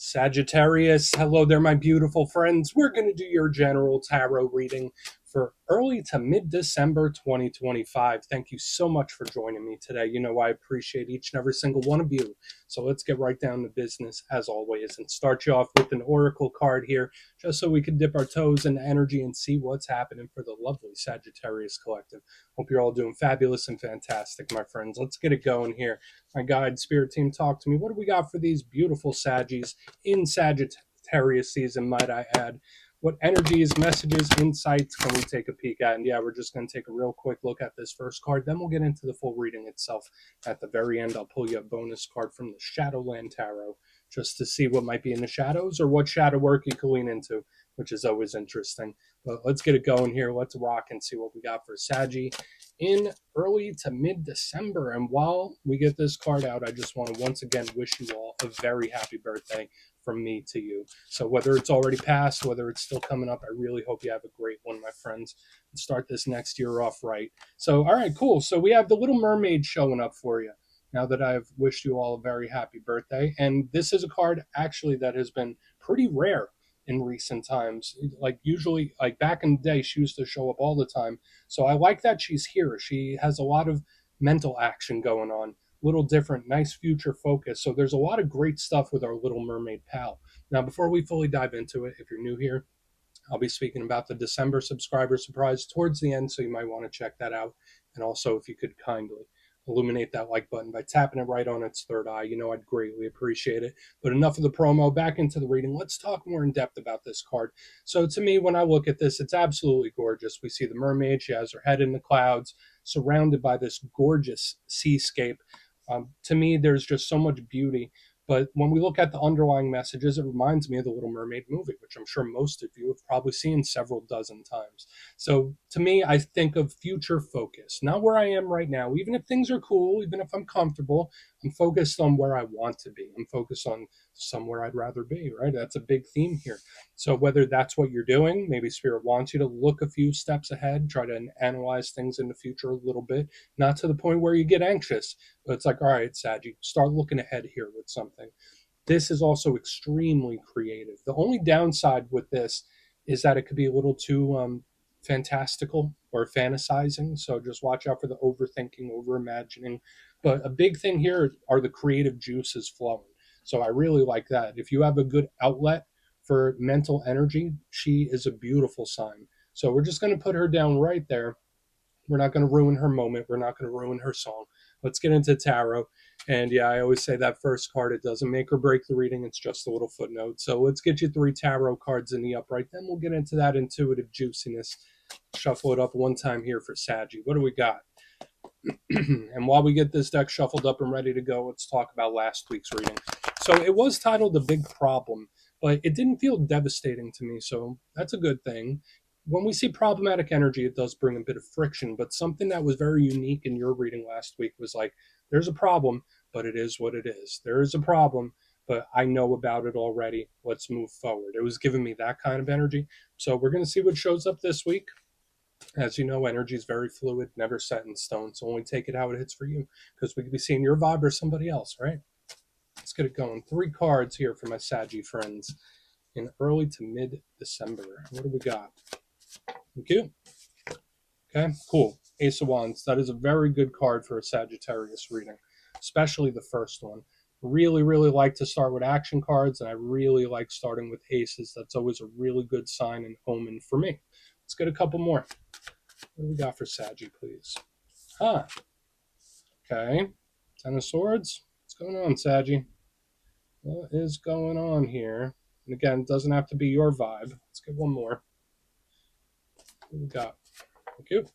Sagittarius, hello there, my beautiful friends. We're going to do your general tarot reading for early to mid-December 2025. Thank you so much for joining me today. You know, I appreciate each and every single one of you. So let's get right down to business as always and start you off with an oracle card here, just so we can dip our toes in energy and see what's happening for the lovely Sagittarius collective. Hope you're all doing fabulous and fantastic, my friends. Let's get it going here. My guide spirit team, talk to me. What do we got for these beautiful Saggies in Sagittarius season, might I add? What energies, messages, insights can we take a peek at? And yeah, we're just going to take a real quick look at this first card. Then we'll get into the full reading itself. At the very end, I'll pull you a bonus card from the Shadowland Tarot just to see what might be in the shadows or what shadow work you can lean into, which is always interesting. But let's get it going here. Let's rock and see what we got for Saggy in early to mid-December. And while we get this card out, I just want to once again wish you all a very happy birthday from me to you. So whether it's already passed, whether it's still coming up, I really hope you have a great one, my friends, and start this next year off right. So, all right, cool. So we have the Little Mermaid showing up for you now that I've wished you all a very happy birthday. And this is a card actually that has been pretty rare in recent times. Like usually, like back in the day, she used to show up all the time. So I like that she's here. She has a lot of mental action going on, little different, nice future focus. So there's a lot of great stuff with our Little Mermaid pal. Now, before we fully dive into it, if you're new here, I'll be speaking about the December subscriber surprise towards the end, so you might want to check that out. And also, if you could kindly illuminate that like button by tapping it right on its third eye, you know, I'd greatly appreciate it. But enough of the promo, back into the reading. Let's talk more in depth about this card. So to me, when I look at this, it's absolutely gorgeous. We see the mermaid. She has her head in the clouds, surrounded by this gorgeous seascape. To me, there's just so much beauty. But when we look at the underlying messages, it reminds me of the Little Mermaid movie, which I'm sure most of you have probably seen several dozen times. So to me, I think of future focus, not where I am right now. Even if things are cool, even if I'm comfortable, I'm focused on where I want to be. I'm focused on somewhere I'd rather be, right? That's a big theme here. So whether that's what you're doing, maybe Spirit wants you to look a few steps ahead, try to analyze things in the future a little bit, not to the point where you get anxious, but it's like, all right, Saggy, start looking ahead here with something. This is also extremely creative. The only downside with this is that it could be a little too fantastical or fantasizing. So just watch out for the overthinking, overimagining. But a big thing here are the creative juices flowing. So I really like that. If you have a good outlet for mental energy, she is a beautiful sign. So we're just going to put her down right there. We're not going to ruin her moment. We're not going to ruin her song. Let's get into tarot. And yeah, I always say that first card, it doesn't make or break the reading. It's just a little footnote. So let's get you 3 tarot cards in the upright. Then we'll get into that intuitive juiciness. Shuffle it up one time here for Saggy. What do we got? And while we get this deck shuffled up and ready to go, let's talk about last week's reading. So it was titled The Big Problem, but it didn't feel devastating to me. So that's a good thing. When we see problematic energy, it does bring a bit of friction, but something that was very unique in your reading last week was like, there's a problem, but it is what it is. There is a problem, but I know about it already. Let's move forward. It was giving me that kind of energy. So we're going to see what shows up this week. As you know, energy is very fluid, never set in stone. So only take it how it hits for you, because we could be seeing your vibe or somebody else, right? Let's get it going. 3 cards here for my Saggy friends in early to mid-December. What do we got? Thank you. Okay, cool. Ace of Wands. That is a very good card for a Sagittarius reading, especially the first one. Really, really like to start with action cards, and I really like starting with aces. That's always a really good sign and omen for me. Let's get a couple more. What do we got for Saggy, please? Okay. 10 of Swords. What's going on, Saggy? What is going on here? And again, it doesn't have to be your vibe. Let's get one more. What do we got? Thank you.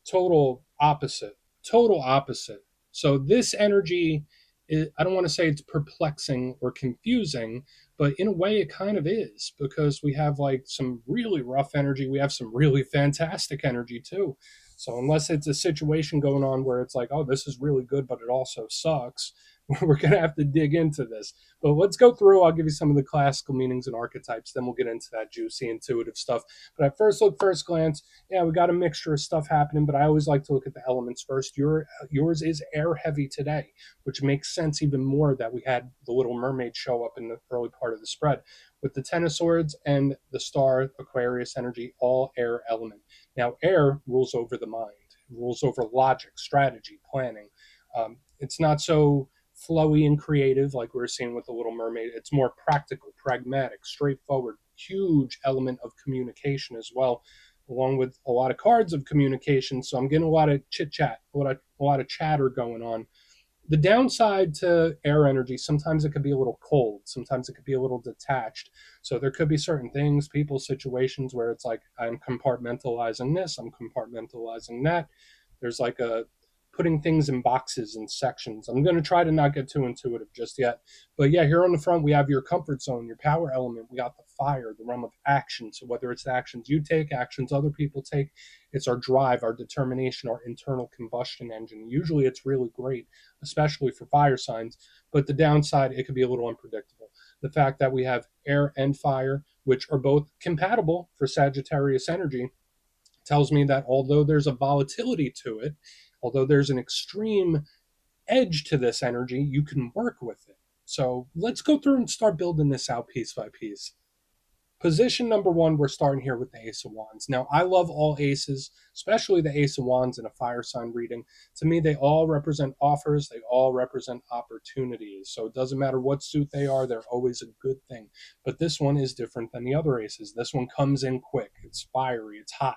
Total opposite. Total opposite. So this energy, I don't want to say it's perplexing or confusing, but in a way it kind of is, because we have like some really rough energy. We have some really fantastic energy too. So unless it's a situation going on where it's like, oh, this is really good, but it also sucks, we're going to have to dig into this. But let's go through. I'll give you some of the classical meanings and archetypes. Then we'll get into that juicy, intuitive stuff. But at first glance, yeah, we got a mixture of stuff happening. But I always like to look at the elements first. Yours is air heavy today, which makes sense even more that we had the Little Mermaid show up in the early part of the spread. With the Ten of Swords and the Star, Aquarius energy, all air element. Now, air rules over the mind, rules over logic, strategy, planning. It's not so flowy and creative like we were seeing with the Little Mermaid. It's more practical, pragmatic, straightforward, huge element of communication as well, along with a lot of cards of communication. So I'm getting a lot of chit chat, a lot of chatter going on. The downside to air energy, sometimes it could be a little cold, sometimes it could be a little detached. So there could be certain things, people, situations where it's like, I'm compartmentalizing this, I'm compartmentalizing that. There's like a putting things in boxes and sections. I'm going to try to not get too intuitive just yet. But yeah, here on the front, we have your comfort zone, your power element. We got the fire, the realm of action. So whether it's the actions you take, actions other people take, it's our drive, our determination, our internal combustion engine. Usually it's really great, especially for fire signs. But the downside, it could be a little unpredictable. The fact that we have air and fire, which are both compatible for Sagittarius energy, tells me that although there's a volatility to it, although there's an extreme edge to this energy, you can work with it. So let's go through and start building this out piece by piece. Position number one, we're starting here with the Ace of Wands. Now, I love all aces, especially the Ace of Wands in a fire sign reading. To me, they all represent offers, they all represent opportunities. So it doesn't matter what suit they are, they're always a good thing. But this one is different than the other aces. This one comes in quick, it's fiery, it's hot,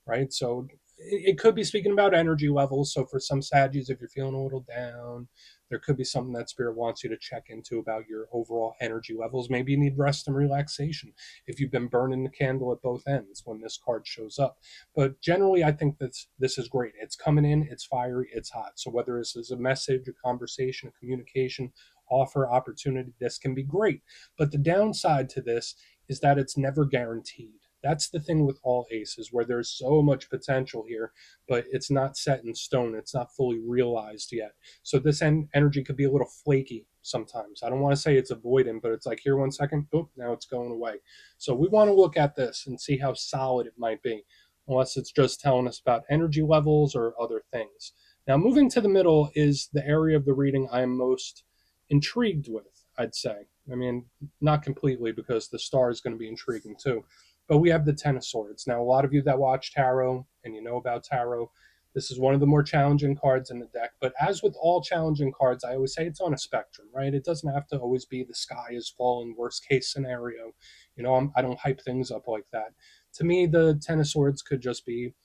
right? So it could be speaking about energy levels. So for some Saggies, if you're feeling a little down, there could be something that Spirit wants you to check into about your overall energy levels. Maybe you need rest and relaxation if you've been burning the candle at both ends when this card shows up. But generally, I think that this is great. It's coming in, it's fiery, it's hot. So whether this is a message, a conversation, a communication, offer, opportunity, this can be great. But the downside to this is that it's never guaranteed. That's the thing with all aces, where there's so much potential here, but it's not set in stone. It's not fully realized yet. So this energy could be a little flaky sometimes. I don't want to say it's avoidant, but it's like here 1 second, boop, now it's going away. So we want to look at this and see how solid it might be, unless it's just telling us about energy levels or other things. Now, moving to the middle is the area of the reading I am most intrigued with, I'd say. I mean, not completely, because the star is going to be intriguing too. But we have the Ten of Swords. Now, a lot of you that watch tarot and you know about tarot, this is one of the more challenging cards in the deck. But as with all challenging cards, I always say it's on a spectrum, right? It doesn't have to always be the sky is falling, worst case scenario. You know, I don't hype things up like that. To me, the Ten of Swords could just be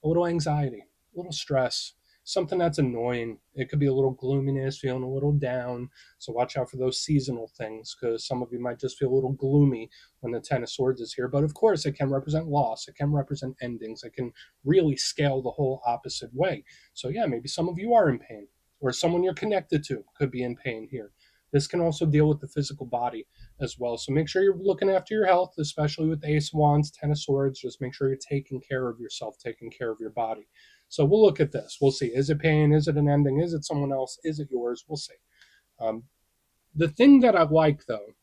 a little anxiety, a little stress, something that's annoying. It could be a little gloominess, feeling a little down. So watch out for those seasonal things, because some of you might just feel a little gloomy when the Ten of Swords is here. But of course, it can represent loss. It can represent endings. It can really scale the whole opposite way. So yeah, maybe some of you are in pain, or someone you're connected to could be in pain here. This can also deal with the physical body as well. So make sure you're looking after your health, especially with the Ace of Wands, Ten of Swords. Just make sure you're taking care of yourself, taking care of your body. So we'll look at this. We'll see. Is it pain? Is it an ending? Is it someone else? Is it yours? We'll see. The thing that I like, though,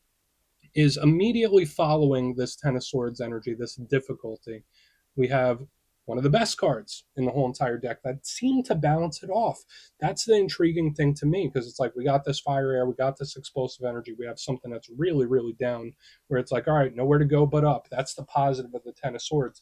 is immediately following this Ten of Swords energy, this difficulty, we have one of the best cards in the whole entire deck that seem to balance it off. That's the intriguing thing to me, because it's like we got this fire air, we got this explosive energy, we have something that's really, really down, where it's like, all right, nowhere to go but up. That's the positive of the Ten of Swords.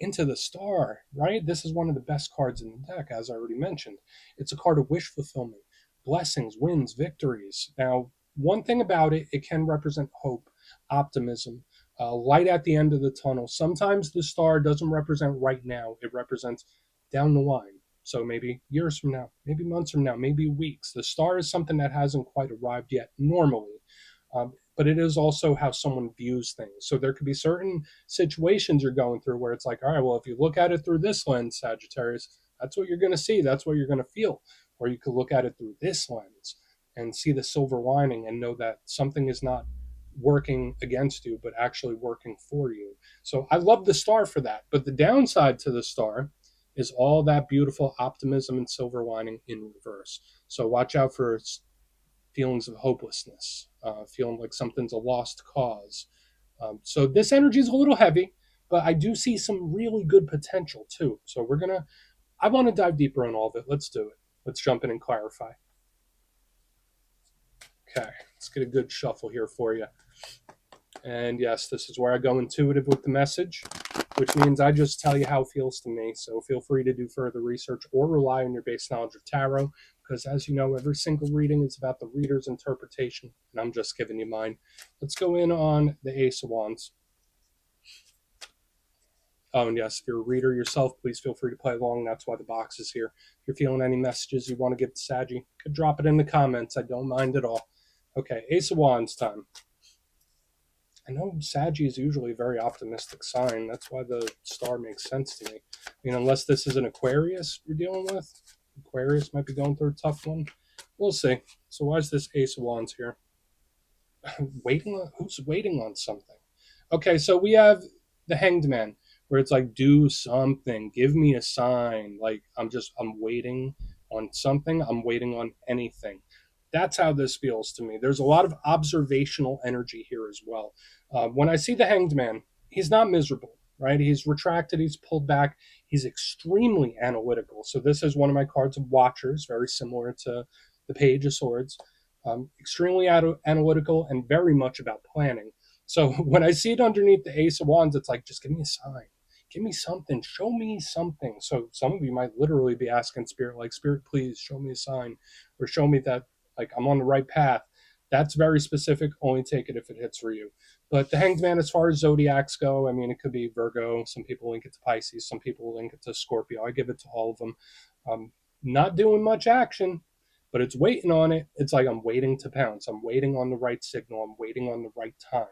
Into the Star, right? This is one of the best cards in the deck, as I already mentioned. It's a card of wish fulfillment, blessings, wins, victories. Now, one thing about it, it can represent hope, optimism, light at the end of the tunnel. Sometimes the star doesn't represent right now, it represents down the line. So maybe years from now, maybe months from now, maybe weeks. The star is something that hasn't quite arrived yet normally. But it is also how someone views things. So there could be certain situations you're going through where it's like, all right, well, if you look at it through this lens, Sagittarius, that's what you're going to see. That's what you're going to feel. Or you could look at it through this lens and see the silver lining and know that something is not working against you, but actually working for you. So I love the star for that. But the downside to the star is all that beautiful optimism and silver lining in reverse. So watch out for feelings of hopelessness, feeling like something's a lost cause. So this energy is a little heavy, but I do see some really good potential too. So I want to dive deeper on all of it. Let's do it. Let's jump in and clarify. Okay, let's get a good shuffle here for you. And yes, this is where I go intuitive with the message, which means I just tell you how it feels to me. So feel free to do further research or rely on your base knowledge of tarot, because as you know, every single reading is about the reader's interpretation, and I'm just giving you mine. Let's go in on the Ace of Wands. Oh, and yes, if you're a reader yourself, please feel free to play along. That's why the box is here. If you're feeling any messages you want to give to Saggy, could drop it in the comments. I don't mind at all. Okay, Ace of Wands time. I know Saggy is usually a very optimistic sign. That's why the star makes sense to me. I mean, unless this is an Aquarius you're dealing with. Aquarius might be going through a tough one. We'll see. So why is this Ace of Wands here? Who's waiting on something? Okay, so we have the Hanged Man, where it's like, do something, give me a sign. Like I'm waiting on something. I'm waiting on anything. That's how this feels to me. There's a lot of observational energy here as well. When I see the Hanged Man, he's not miserable, right? He's retracted, he's pulled back, he's extremely analytical. So this is one of my cards of Watchers, very similar to the Page of Swords. Extremely analytical and very much about planning. So when I see it underneath the Ace of Wands, it's like, just give me a sign. Give me something. Show me something. So some of you might literally be asking Spirit, like, Spirit, please show me a sign, or show me that like I'm on the right path. That's very specific. Only take it if it hits for you. But the Hanged Man, as far as zodiacs go, I mean, it could be Virgo. Some people link it to Pisces. Some people link it to Scorpio. I give it to all of them. Not doing much action, but it's waiting on it. It's like I'm waiting to pounce. I'm waiting on the right signal. I'm waiting on the right time.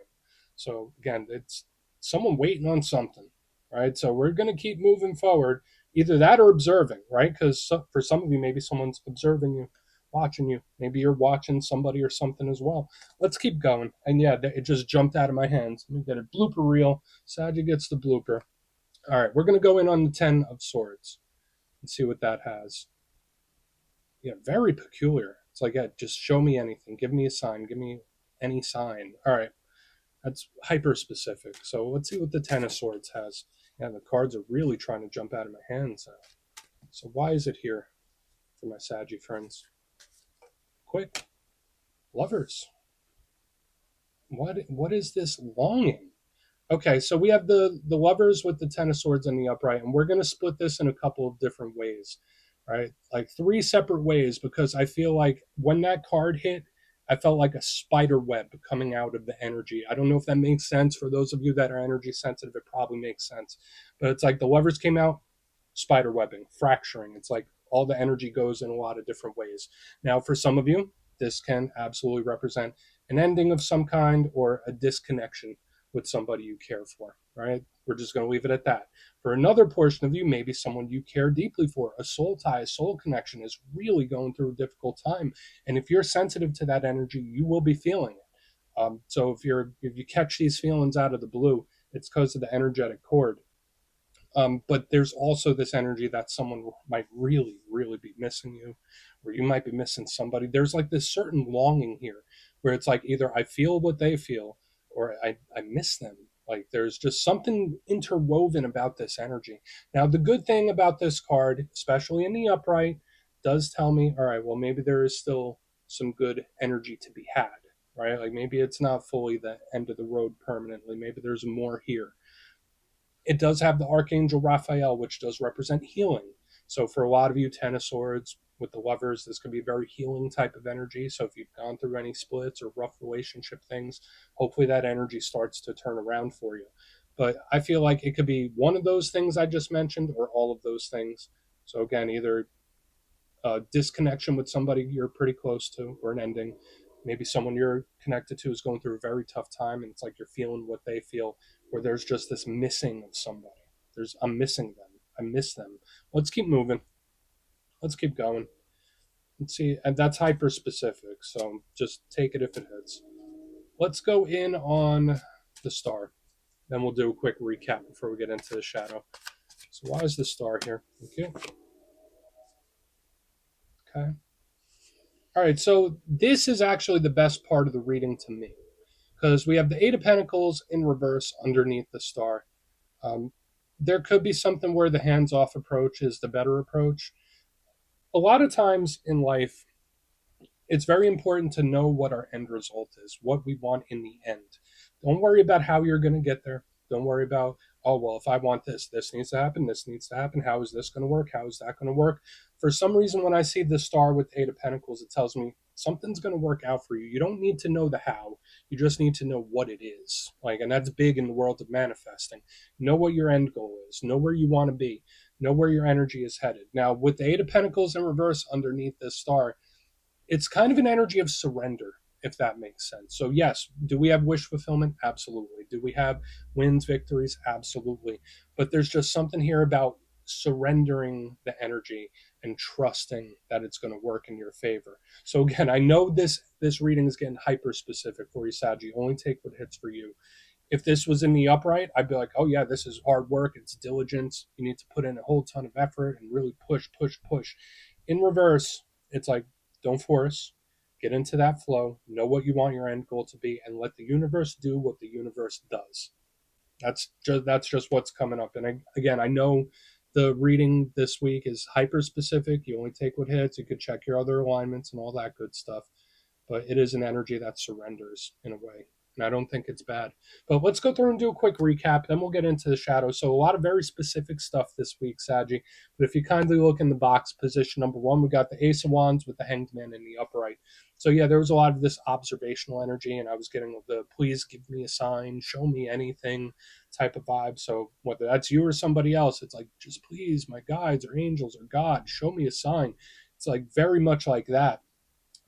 So again, it's someone waiting on something, right? So we're going to keep moving forward, either that or observing, right? Because for some of you, maybe someone's observing you, watching you. Maybe you're watching somebody or something as well. Let's keep going. And yeah, it just jumped out of my hands. Let me get a blooper reel. Saji gets the blooper. All right, we're going to go in on the 10 of Swords and see what that has. Yeah, very peculiar. It's like, yeah, just show me anything. Give me a sign. Give me any sign. All right. That's hyper specific. So let's see what the Ten of Swords has. Yeah, the cards are really trying to jump out of my hands. So why is it here for my Saggy friends? Quick. Lovers. What is this longing? Okay, so we have the Lovers with the Ten of Swords in the upright, and we're going to split this in a couple of different ways, right? Like 3 separate ways, because I feel like when that card hit, I felt like a spider web coming out of the energy. I don't know if that makes sense. For those of you that are energy sensitive, it probably makes sense. But it's like the Lovers came out, spider webbing, fracturing. It's like all the energy goes in a lot of different ways. Now, for some of you, this can absolutely represent an ending of some kind or a disconnection with somebody you care for, right? We're just going to leave it at that. For another portion of you, maybe someone you care deeply for, a soul tie, a soul connection is really going through a difficult time. And if you're sensitive to that energy, you will be feeling it. So if you catch these feelings out of the blue, it's because of the energetic cord. But there's also this energy that someone might really, really be missing you, or you might be missing somebody. There's like this certain longing here where it's like either I feel what they feel or I miss them. Like there's just something interwoven about this energy. Now, the good thing about this card, especially in the upright, does tell me, all right, well, maybe there is still some good energy to be had, right? Like maybe it's not fully the end of the road permanently. Maybe there's more here. It does have the Archangel Raphael, which does represent healing. So for a lot of you, Ten of Swords with the Lovers, this could be a very healing type of energy. So if you've gone through any splits or rough relationship things, hopefully that energy starts to turn around for you. But I feel like it could be one of those things I just mentioned or all of those things. So again, either a disconnection with somebody you're pretty close to or an ending. Maybe someone you're connected to is going through a very tough time and it's like you're feeling what they feel, or there's just this missing of somebody. I'm missing them. I miss them. Let's keep moving. Let's keep going. Let's see. And that's hyper specific. So just take it if it hits. Let's go in on the star. Then we'll do a quick recap before we get into the shadow. So why is the star here? Okay. All right, so this is actually the best part of the reading to me because we have the Eight of Pentacles in reverse underneath the star. Um, there could be something where the hands off approach is the better approach. A lot of times in life, it's very important to know what our end result is, what we want in the end. Don't worry about how you're going to get there. Don't worry about, oh, well, if I want this, this needs to happen, this needs to happen. How is this going to work? How is that going to work? For some reason, when I see the star with the Eight of Pentacles, it tells me something's going to work out for you. You don't need to know the how. You just need to know what it is. Like, and that's big in the world of manifesting. Know what your end goal is. Know where you want to be. Know where your energy is headed. Now, with the Eight of Pentacles in reverse underneath this star, it's kind of an energy of surrender, if that makes sense. So, yes, do we have wish fulfillment? Absolutely. Do we have wins, victories? Absolutely. But there's just something here about surrendering the energy and trusting that it's going to work in your favor. So again, I know this reading is getting hyper specific for you, Saji. Only take what hits for you. If this was in the upright, I'd be like, oh yeah, this is hard work, it's diligence, you need to put in a whole ton of effort and really push, push, push. In reverse, it's like, don't force, get into that flow, know what you want your end goal to be, and let the universe do what the universe does. That's just what's coming up. And again, I know the reading this week is hyper specific. You only take what hits. You could check your other alignments and all that good stuff, but it is an energy that surrenders in a way. And I don't think it's bad. But let's go through and do a quick recap. Then we'll get into the shadows. So a lot of very specific stuff this week, Saji. But if you kindly look in the box, position number one, we got the Ace of Wands with the Hanged Man in the upright. So yeah, there was a lot of this observational energy, and I was getting the please give me a sign, show me anything type of vibe. So whether that's you or somebody else, it's like, just please, my guides or angels or God, show me a sign. It's like very much like that.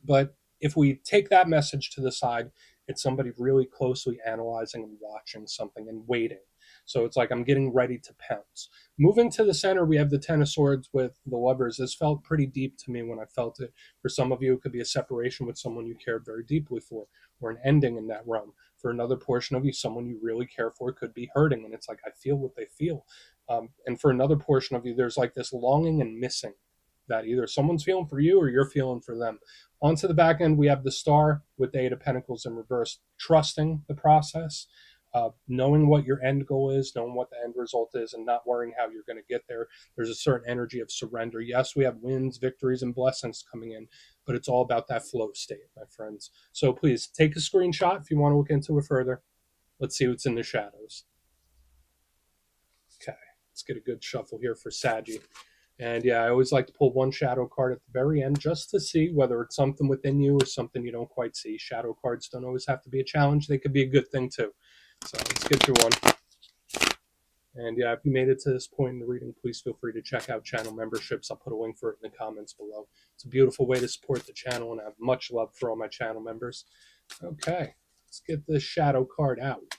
But if we take that message to the side, it's somebody really closely analyzing and watching something and waiting. So it's like I'm getting ready to pounce. Moving to the center, we have the Ten of Swords with the Lovers. This felt pretty deep to me when I felt it. For some of you, it could be a separation with someone you cared very deeply for, or an ending in that realm. For another portion of you, someone you really care for could be hurting, and it's like, I feel what they feel. And for another portion of you, there's like this longing and missing that either someone's feeling for you or you're feeling for them. Onto the back end, we have the star with the Eight of Pentacles in reverse, trusting the process, knowing what your end goal is, knowing what the end result is, and not worrying how you're going to get there. There's a certain energy of surrender. Yes, we have wins, victories, and blessings coming in, but it's all about that flow state, my friends. So please take a screenshot if you want to look into it further. Let's see what's in the shadows. Okay, let's get a good shuffle here for Saji. And yeah, I always like to pull one shadow card at the very end just to see whether it's something within you or something you don't quite see. Shadow cards don't always have to be a challenge. They could be a good thing too. So let's get through one. And yeah, if you made it to this point in the reading, please feel free to check out channel memberships. I'll put a link for it in the comments below. It's a beautiful way to support the channel, and I have much love for all my channel members. Okay, let's get this shadow card out.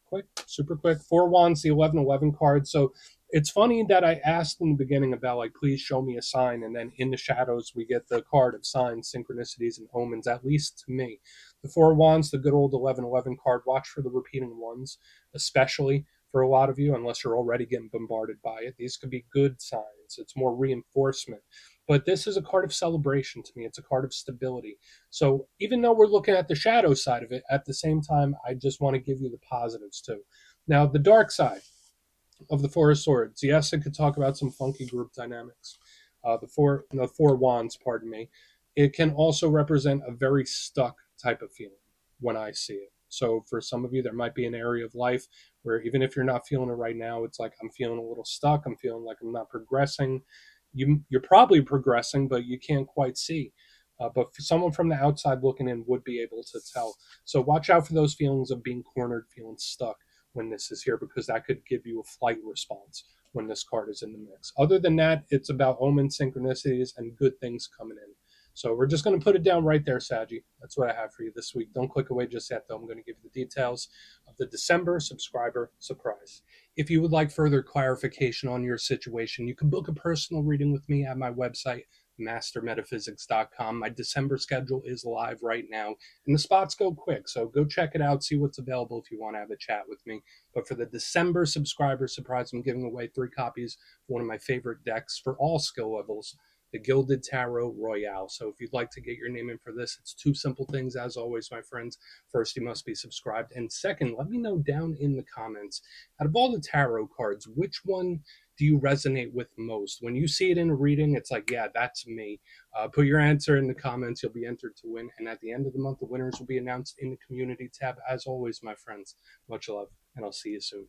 Quick, super quick. Four Wands, the 1111 card. So it's funny that I asked in the beginning about, like, please show me a sign, and then in the shadows we get the card of signs, synchronicities, and omens, at least to me. The Four Wands, the good old 1111 card. Watch for the repeating ones, especially for a lot of you, unless you're already getting bombarded by it. These could be good signs. It's more reinforcement. But this is a card of celebration to me. It's a card of stability. So even though we're looking at the shadow side of it, at the same time, I just want to give you the positives too. Now, the dark side of the Four of Swords. Yes, I could talk about some funky group dynamics. The four wands, pardon me. It can also represent a very stuck type of feeling when I see it. So for some of you, there might be an area of life where even if you're not feeling it right now, it's like, I'm feeling a little stuck. I'm feeling like I'm not progressing. You're probably progressing, but you can't quite see. But for someone from the outside looking in would be able to tell. So watch out for those feelings of being cornered, feeling stuck when this is here, because that could give you a flight response when this card is in the mix. Other than that, it's about omen, synchronicities, and good things coming in. So we're just going to put it down right there, Saji. That's what I have for you this week. Don't click away just yet, though. I'm going to give you the details of the December subscriber surprise. If you would like further clarification on your situation, you can book a personal reading with me at my website, mastermetaphysics.com. My December schedule is live right now, and the spots go quick, so go check it out, see what's available if you want to have a chat with me. But for the December subscriber surprise, I'm giving away 3 copies of one of my favorite decks for all skill levels, the Gilded Tarot Royale. So if you'd like to get your name in for this, it's two simple things, as always, my friends. First, you must be subscribed. And second, let me know down in the comments, out of all the tarot cards, which one do you resonate with most? When you see it in a reading, it's like, yeah, that's me. Put your answer in the comments. You'll be entered to win. And at the end of the month, the winners will be announced in the community tab. As always, my friends, much love, and I'll see you soon.